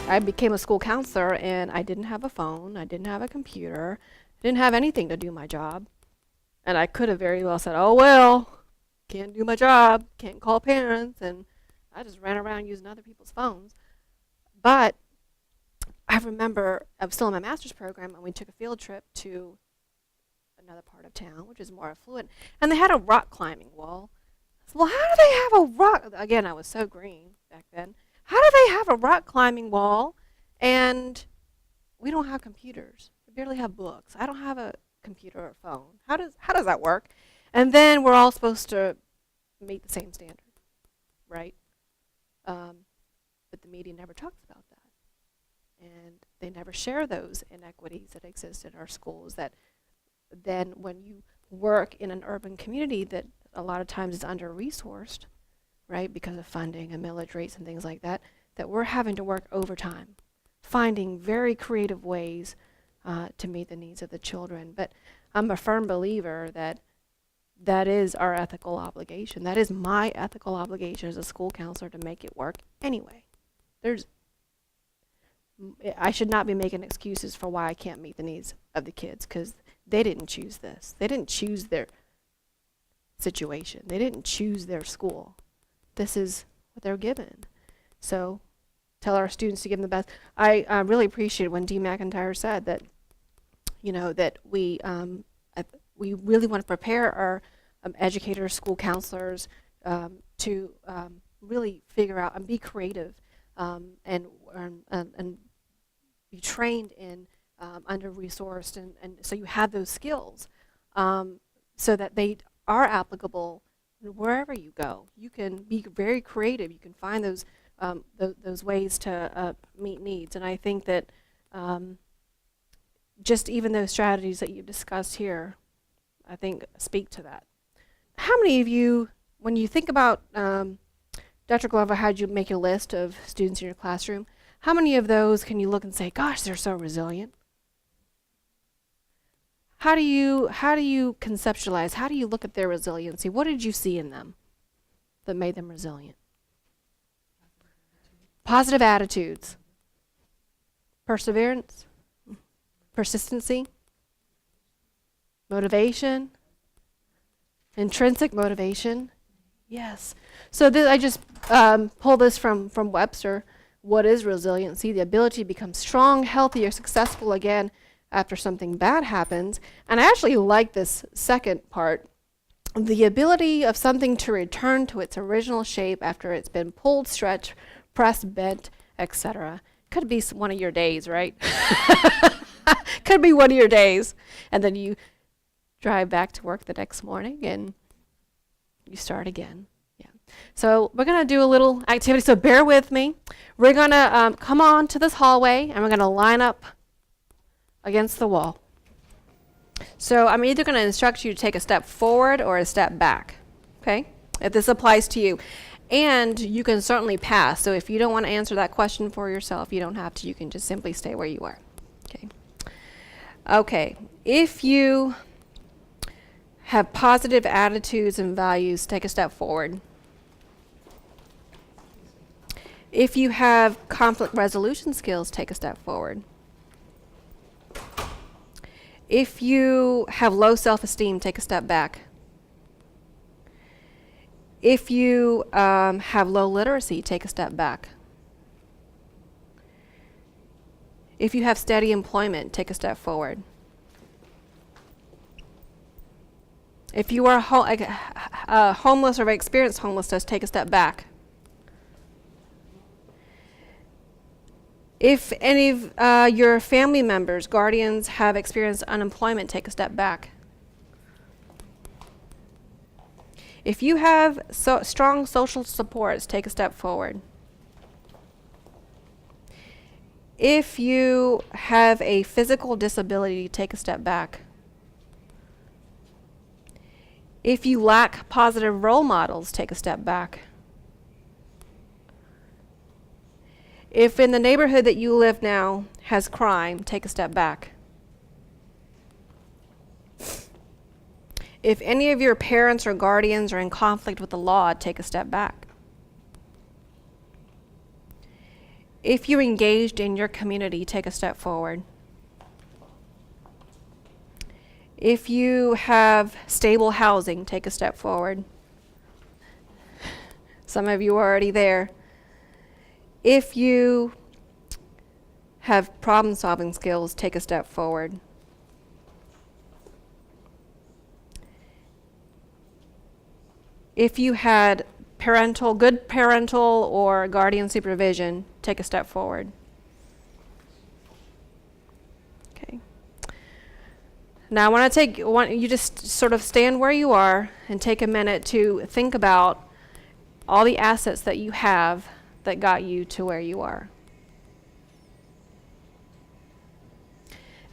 I became a school counselor and I didn't have a phone, I didn't have a computer, I didn't have anything to do my job. And I could have very well said, oh well, can't do my job, can't call parents, and I just ran around using other people's phones. But I remember I was still in my master's program and we took a field trip to another part of town, which is more affluent, and they had a rock climbing wall. I said, well, how do they have a rock? Again, I was so green back then. How do they have a rock climbing wall and we don't have computers? We barely have books. I don't have a computer or phone. How does that work? And then we're all supposed to meet the same standard, right? But the media never talks about that. And they never share those inequities that exist in our schools, that then when you work in an urban community that a lot of times is under-resourced, right, because of funding and millage rates and things like that, that we're having to work overtime, finding very creative ways to meet the needs of the children. But I'm a firm believer that that is our ethical obligation. That is my ethical obligation as a school counselor, to make it work anyway. I should not be making excuses for why I can't meet the needs of the kids, because they didn't choose this. They didn't choose their situation. They didn't choose their school. This is what they're given. So tell our students to give them the best. I really appreciate when Dee McIntyre said that, you know, that we really want to prepare our educators, school counselors to really figure out and be creative and be trained in under-resourced, and so you have those skills so that they are applicable wherever you go. You can be very creative. You can find those ways to meet needs. And I think that just even those strategies that you've discussed here, I think speak to that. How many of you, when you think about, Dr. Glover had you make your list of students in your classroom, how many of those can you look and say, gosh, they're so resilient? How do you conceptualize, how do you look at their resiliency? What did you see in them that made them resilient? Positive attitudes. Perseverance. Persistency. Motivation. Intrinsic motivation. Yes. So I just pulled this from Webster. What is resiliency? The ability to become strong, healthy, or successful again after something bad happens. And I actually like this second part. The ability of something to return to its original shape after it's been pulled, stretched, pressed, bent, etc. Could be one of your days, right? Could be one of your days. And then you drive back to work the next morning and you start again. Yeah. So we're going to do a little activity. So bear with me. We're going to come on to this hallway and we're going to line up against the wall. So I'm either going to instruct you to take a step forward or a step back, okay, if this applies to you. And you can certainly pass. So if you don't want to answer that question for yourself, you don't have to. You can just simply stay where you are. Okay. Okay. If you have positive attitudes and values, take a step forward. If you have conflict resolution skills, take a step forward. If you have low self-esteem, take a step back. If you have low literacy, take a step back. If you have steady employment, take a step forward. If you are homeless or have experienced homelessness, take a step back. If any of your family members, guardians, have experienced unemployment, take a step back. If you have strong social supports, take a step forward. If you have a physical disability, take a step back. If you lack positive role models, take a step back. If in the neighborhood that you live now has crime, take a step back. If any of your parents or guardians are in conflict with the law, take a step back. If you engaged in your community, take a step forward. If you have stable housing, take a step forward. Some of you are already there. If you have problem-solving skills, take a step forward. If you had good parental or guardian supervision, take a step forward. Okay. Now I want you just sort of stand where you are and take a minute to think about all the assets that you have that got you to where you are.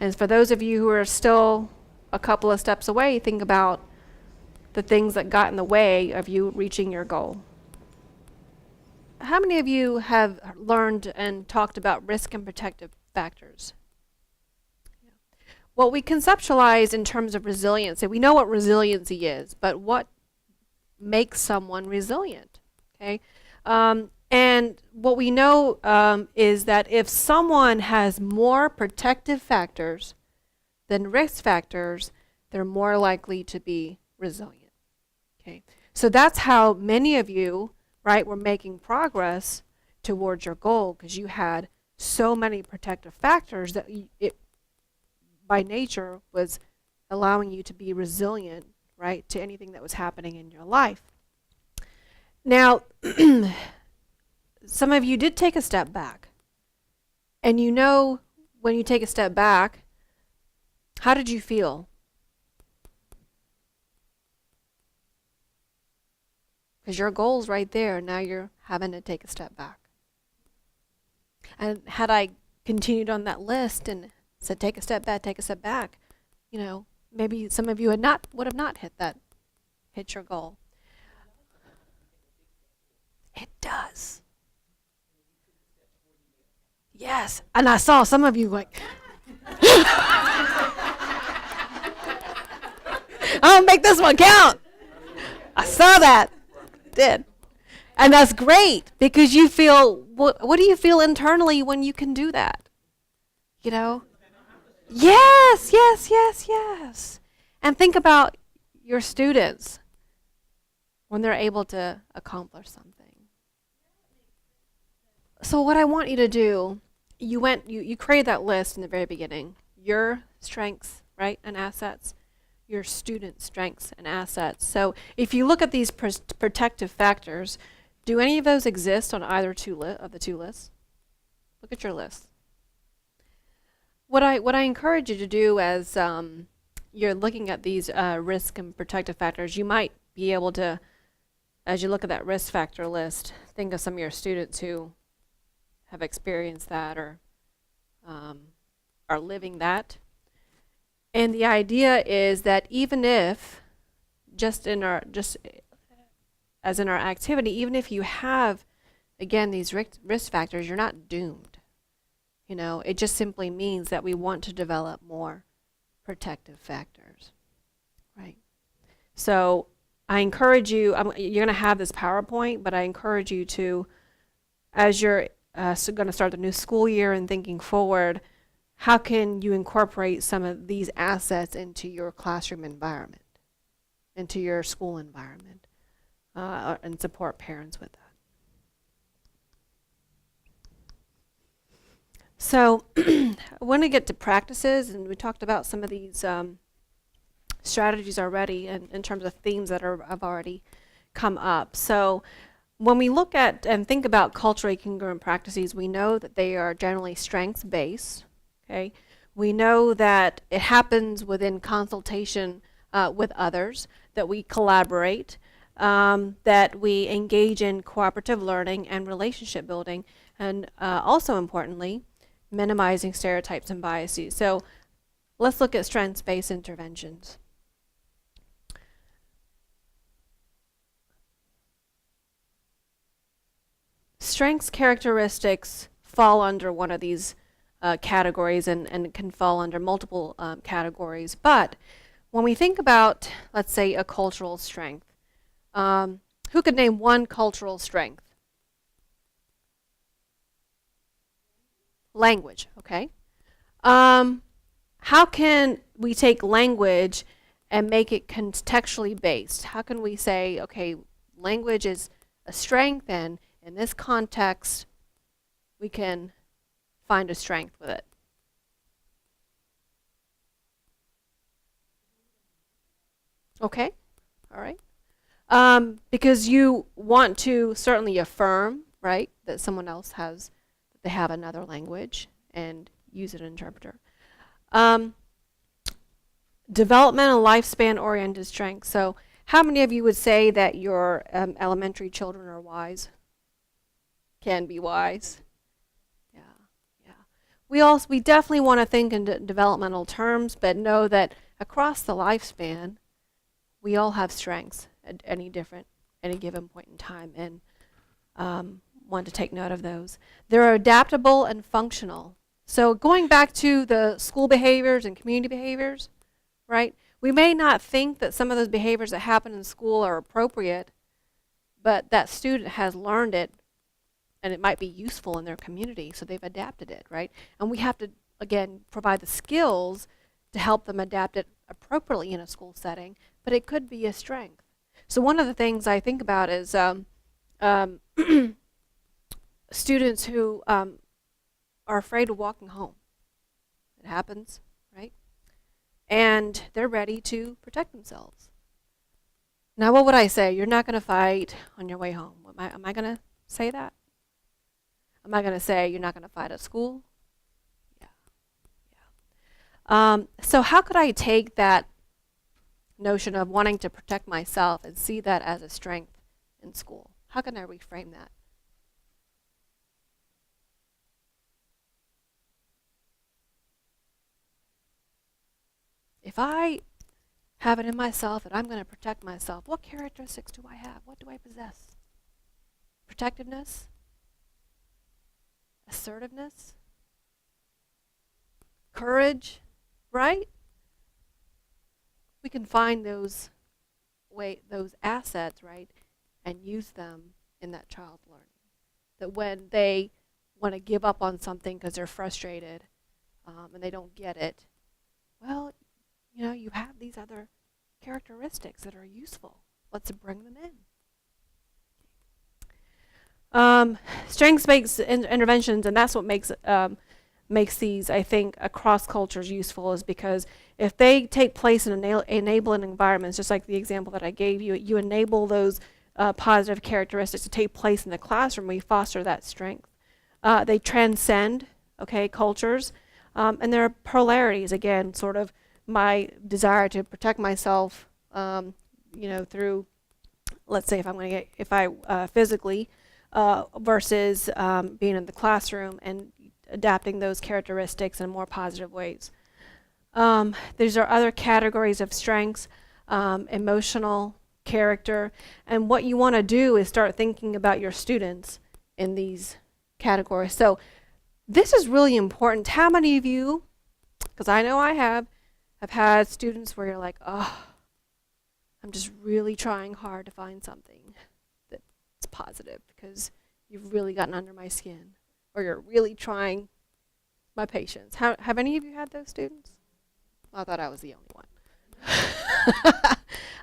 And for those of you who are still a couple of steps away, think about the things that got in the way of you reaching your goal. How many of you have learned and talked about risk and protective factors? Well, we conceptualize in terms of resiliency. We know what resiliency is, but what makes someone resilient? Okay, and what we know is that if someone has more protective factors than risk factors, they're more likely to be resilient. Okay, so that's how many of you, right, were making progress towards your goal, because you had so many protective factors that it by nature was allowing you to be resilient, right, to anything that was happening in your life. Now, some of you did take a step back. And you know, when you take a step back, how did you feel? Because your goal's right there, now you're having to take a step back. And had I continued on that list and said, take a step back, you know, maybe some of you would have not hit your goal. It does. Yes, and I saw some of you like, I'll make this one count. I saw that. Did. And that's great, because you feel, what do you feel internally when you can do that? You know? Yes. And think about your students when they're able to accomplish something. So what I want you to do, you created that list in the very beginning. Your strengths, right, and assets. Your students' strengths and assets. So if you look at these protective factors, do any of those exist on either of the two lists? Look at your list. What I encourage you to do as you're looking at these risk and protective factors, you might be able to, as you look at that risk factor list, think of some of your students who have experienced that or are living that. And the idea is that even if, just as in our activity, even if you have, again, these risk factors, you're not doomed. You know, it just simply means that we want to develop more protective factors, right? So I encourage you, you're going to have this PowerPoint, but I encourage you to, as you're going to start the new school year and thinking forward, how can you incorporate some of these assets into your classroom environment, into your school environment, and support parents with that? So I want to get to practices, and we talked about some of these strategies already in terms of themes that have already come up. So when we look at and think about culturally congruent practices, we know that they are generally strengths-based. Okay, we know that it happens within consultation with others, that we collaborate, that we engage in cooperative learning and relationship building, and also importantly, minimizing stereotypes and biases. So let's look at strengths-based interventions. Strengths characteristics fall under one of these categories and can fall under multiple categories. But when we think about, let's say, a cultural strength, who could name one cultural strength? language, okay? How can we take language and make it contextually based? How can we say, okay, language is a strength, and in this context, we can find a strength with it? Okay, all right. Because you want to certainly affirm, right, that someone else has, that they have another language and use an interpreter. Um, Developmental lifespan oriented strengths. So how many of you would say that your elementary children are wise? Can be wise? Yeah, yeah. We definitely want to think in developmental terms, but know that across the lifespan, we all have strengths at any given point in time, and want to take note of those. They're adaptable and functional. So going back to the school behaviors and community behaviors, right? We may not think that some of those behaviors that happen in school are appropriate, but that student has learned it and it might be useful in their community, so they've adapted it, right? And we have to, again, provide the skills to help them adapt it appropriately in a school setting, but it could be a strength. So one of the things I think about is students who are afraid of walking home. It happens, right? And they're ready to protect themselves. Now, what would I say? You're not going to fight on your way home. Am I going to say that? Am I going to say you're not going to fight at school? Yeah. Yeah. So how could I take that notion of wanting to protect myself and see that as a strength in school? How can I reframe that? If I have it in myself that I'm going to protect myself, what characteristics do I have? What do I possess? Protectiveness? Assertiveness? Courage? Right? We can find those assets, right, and use them in that child's learning. That when they want to give up on something because they're frustrated and they don't get it, well, you have these other characteristics that are useful. Let's bring them in. Strengths-based interventions, and that's what makes these, I think, across cultures useful, is because if they take place in enabling environments, just like the example that I gave you, you enable those positive characteristics to take place in the classroom. We foster that strength. They transcend, cultures, and there are polarities. Again, sort of my desire to protect myself, through, let's say, if I physically, versus being in the classroom and adapting those characteristics in more positive ways. These are other categories of strengths, emotional, character, and what you want to do is start thinking about your students in these categories. So this is really important. How many of you, because I know I have had students where you're like, oh, I'm just really trying hard to find something that's positive because you've really gotten under my skin, or you're really trying my patience. Have any of you had those students? I thought I was the only one.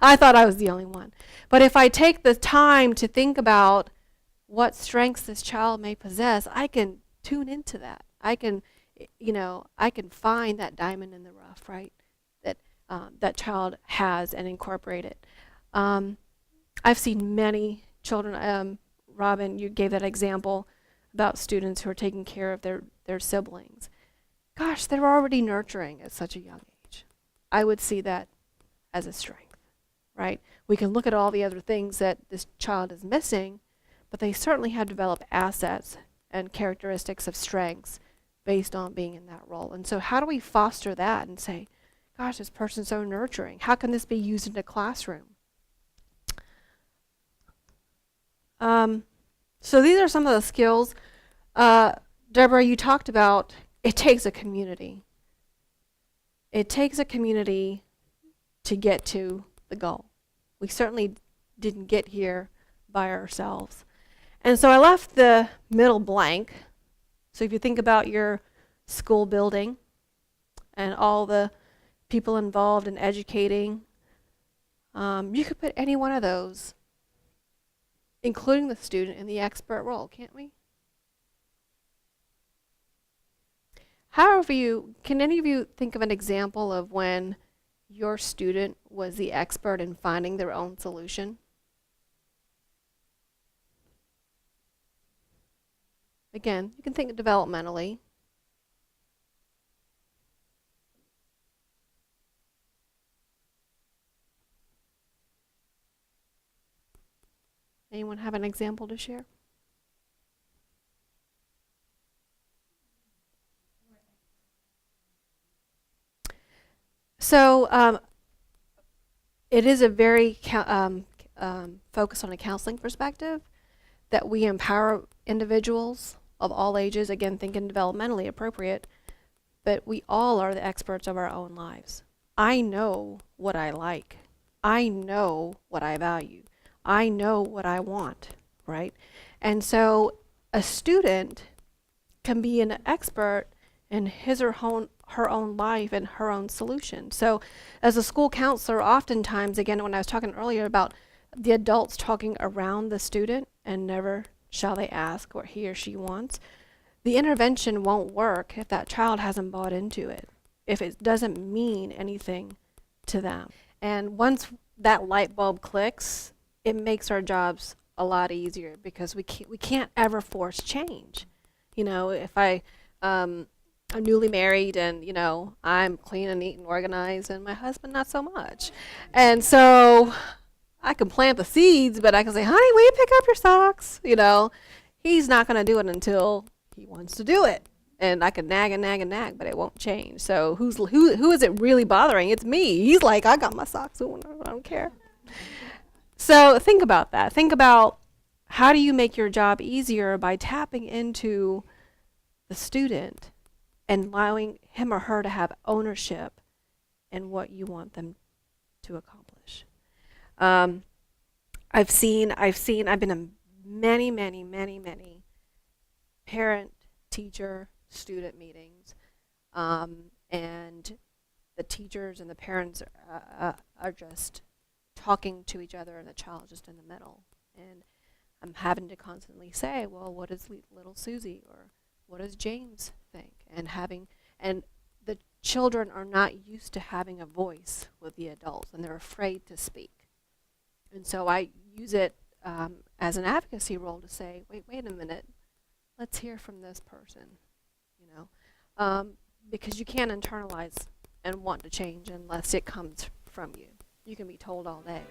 I thought I was the only one. But if I take the time to think about what strengths this child may possess, I can tune into that. I can find that diamond in the rough, right? That child has and incorporate it. I've seen many children, Robin, you gave that example about students who are taking care of their siblings. Gosh, they're already nurturing at such a young age. I would see that as a strength, right? We can look at all the other things that this child is missing, but they certainly have developed assets and characteristics of strengths based on being in that role. And so how do we foster that and say, gosh, this person's so nurturing. How can this be used in a classroom? So these are some of the skills. Deborah, you talked about it takes a community. It takes a community to get to the goal. We certainly didn't get here by ourselves. And so I left the middle blank So if you think about your school building and all the people involved in educating, you could put any one of those, including the student, in the expert role, can't we? Can any of you think of an example of when your student was the expert in finding their own solution? Again, you can think developmentally. Anyone have an example to share? So it is a very focus on a counseling perspective that we empower individuals of all ages, again, thinking developmentally appropriate, but we all are the experts of our own lives. I know what I like. I know what I value. I know what I want, right? And so a student can be an expert in his or her own life and her own solution. So as a school counselor, oftentimes, again, when I was talking earlier about the adults talking around the student and never shall they ask what he or she wants, the intervention won't work if that child hasn't bought into it, if it doesn't mean anything to them. And once that light bulb clicks, it makes our jobs a lot easier because we can't ever force change. You know, if I'm newly married and, you know, I'm clean and neat and organized and my husband not so much. And so I can plant the seeds, but I can say, honey, will you pick up your socks? You know, he's not going to do it until he wants to do it. And I can nag and nag and nag, but it won't change. So who is it really bothering? It's me. He's like, I got my socks on. I don't care. So think about that. Think about how do you make your job easier by tapping into the student and allowing him or her to have ownership in what you want them to accomplish. I've been in many parent, teacher, student meetings, and the teachers and the parents are just talking to each other and the child just in the middle. And I'm having to constantly say, well, what does little Susie or what does James think? And the children are not used to having a voice with the adults and they're afraid to speak. And so I use it as an advocacy role to say, wait a minute, let's hear from this person, you know, because you can't internalize and want to change unless it comes from you. You can be told all day.